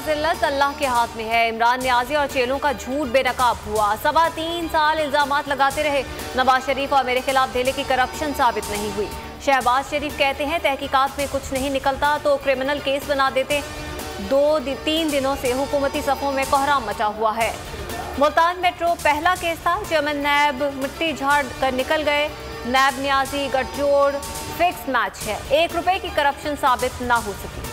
जिल्लत अल्लाह के हाथ में है। इमरान नियाजी और चेलों का झूठ बेनकाब हुआ। 3.25 साल इल्जामात लगाते रहे। नवाज शरीफ और मेरे खिलाफ ढेले की करप्शन साबित नहीं हुई। शहबाज शरीफ कहते हैं तहकीकात में कुछ नहीं निकलता तो क्रिमिनल केस बना देते। 2-3 दिनों से हुकूमती सफ़ों में कोहराम मचा हुआ है। मुल्तान मेट्रो पहला केस था। चेयरमैन नैब मिट्टी झाड़ कर निकल गए। नैब नियाजी गठजोड़ फिक्स मैच है। 1 रुपए की करप्शन साबित ना हो सकी।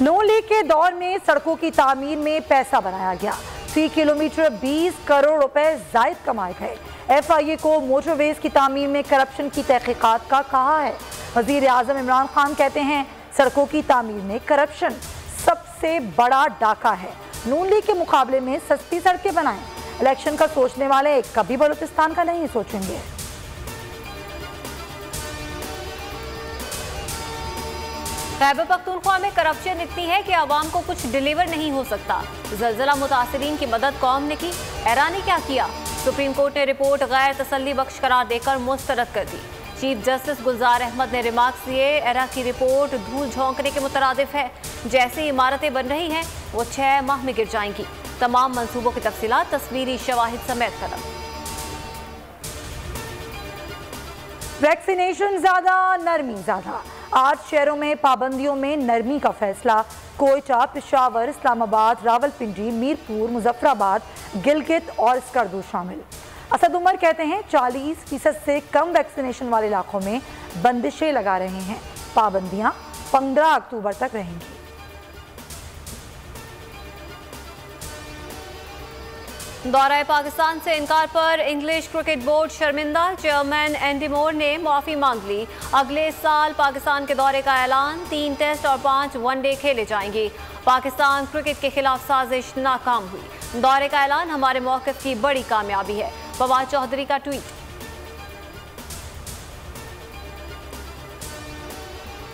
नून लीग के दौर में सड़कों की तामीर में पैसा बनाया गया। 3 किलोमीटर 20 करोड़ रुपए जायद कमाए गए। FIA को मोटरवेज की तामीर में करप्शन की तहकीकात का कहा है। वजीर आजम इमरान खान कहते हैं सड़कों की तामीर में करप्शन सबसे बड़ा डाका है। नून लीग के मुकाबले में सस्ती सड़कें बनाएं। इलेक्शन का सोचने वाले कभी बलूचिस्तान का नहीं सोचेंगे। खैबर पख्तूनख्वा में करप्शन इतनी है कि आवाम को कुछ डिलीवर नहीं हो सकता। ज़लज़ला मुतासिरीन की मदद कौम ने की। एरा ने क्या किया? सुप्रीम कोर्ट ने रिपोर्ट गैर तसल्ली बख्श करार देकर मुस्तरद कर दी। चीफ जस्टिस गुलजार अहमद ने रिमार्क्स दिए। एरा की रिपोर्ट धूल झोंकने के मुतरादिफ है। जैसी इमारतें बन रही हैं वो 6 माह में गिर जाएंगी। तमाम मंसूबों की तफसीलात तस्वीरी शवाहिद समेत कलम। वैक्सीनेशन ज्यादा, नरमी ज्यादा। 8 शहरों में पाबंदियों में नरमी का फैसला। कोयटा, पेशावर, इस्लामाबाद, रावलपिंडी, मीरपुर, मुजफ्फराबाद, गिलगित और स्कर्दू शामिल। असद उमर कहते हैं 40% से कम वैक्सीनेशन वाले इलाकों में बंदिशें लगा रहे हैं। पाबंदियां 15 अक्टूबर तक रहेंगी। दौरा पाकिस्तान से इनकार पर इंग्लिश क्रिकेट बोर्ड शर्मिंदा। चेयरमैन एंडी मोर ने माफी मांग ली। अगले साल पाकिस्तान के दौरे का ऐलान। 3 टेस्ट और 5 वनडे खेले जाएंगे। पाकिस्तान क्रिकेट के खिलाफ साजिश नाकाम हुई। दौरे का ऐलान हमारे मौक़िफ़ की बड़ी कामयाबी है। फवाद चौधरी का ट्वीट।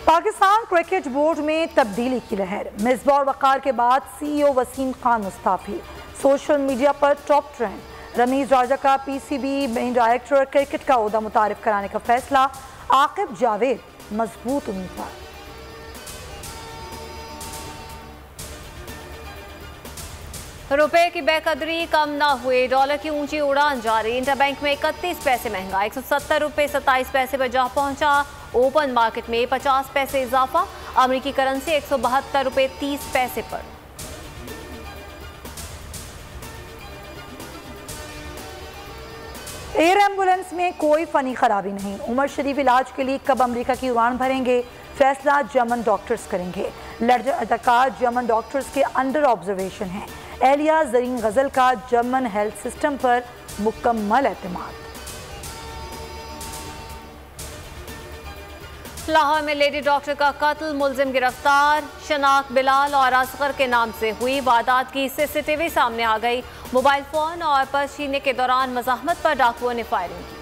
पाकिस्तान क्रिकेट बोर्ड में तब्दीली की लहर। मिसबाह वक़ार के बाद CEO वसीम खान मुस्ताफी। सोशल मीडिया पर टॉप ट्रेंड। रमीज राजा का PCB मेन डायरेक्टर क्रिकेट का ओहदा मुतारिफ कराने का फैसला। आकिब जावेद मजबूत उम्मीदवार। रुपए की बेकदरी कम ना हुई। डॉलर की ऊंची उड़ान जारी। इंटरबैंक में 31 पैसे महंगा। 170 रुपए 27 पैसे पर जा पहुंचा। ओपन मार्केट में 50 पैसे इजाफा। अमेरिकी करेंसी 172 रुपए 30 पैसे पर। एयर एम्बुलेंस में कोई फनी खराबी नहीं। उमर शरीफ इलाज के लिए कब अमेरिका की उड़ान भरेंगे? फैसला जर्मन डॉक्टर्स करेंगे। लेजेंड अदाकार जर्मन डॉक्टर्स के अंडर ऑब्जर्वेशन हैं। एलिया जरीन गजल का जर्मन हेल्थ सिस्टम पर मुकम्मल एतमाद। लाहौर में लेडी डॉक्टर का कत्ल, मुलजिम गिरफ्तार। शनाख्त बिलाल और असगर के नाम से हुई। वारदात की CCTV सामने आ गई। मोबाइल फोन और पर्स छीनने के दौरान मज़ाहमत पर डाकुओं ने फायरिंग की।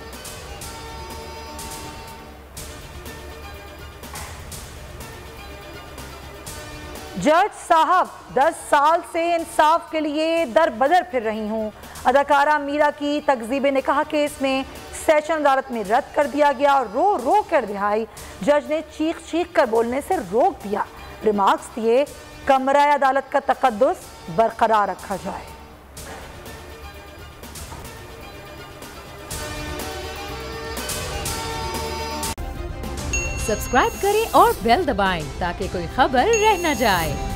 जज साहब 10 साल से इंसाफ के लिए दर बदर फिर रही हूँ। अदाकारा मीरा की तकजीब निकाह केस में सेशन अदालत में रद्द कर दिया गया और रो रो कर रिहाई। जज ने चीख चीख कर बोलने से रोक दिया। रिमार्क्स दिए कमरा अदालत का तकद्दुस बरकरार रखा जाए। सब्सक्राइब करें और बेल दबाएं ताकि कोई खबर रह न जाए।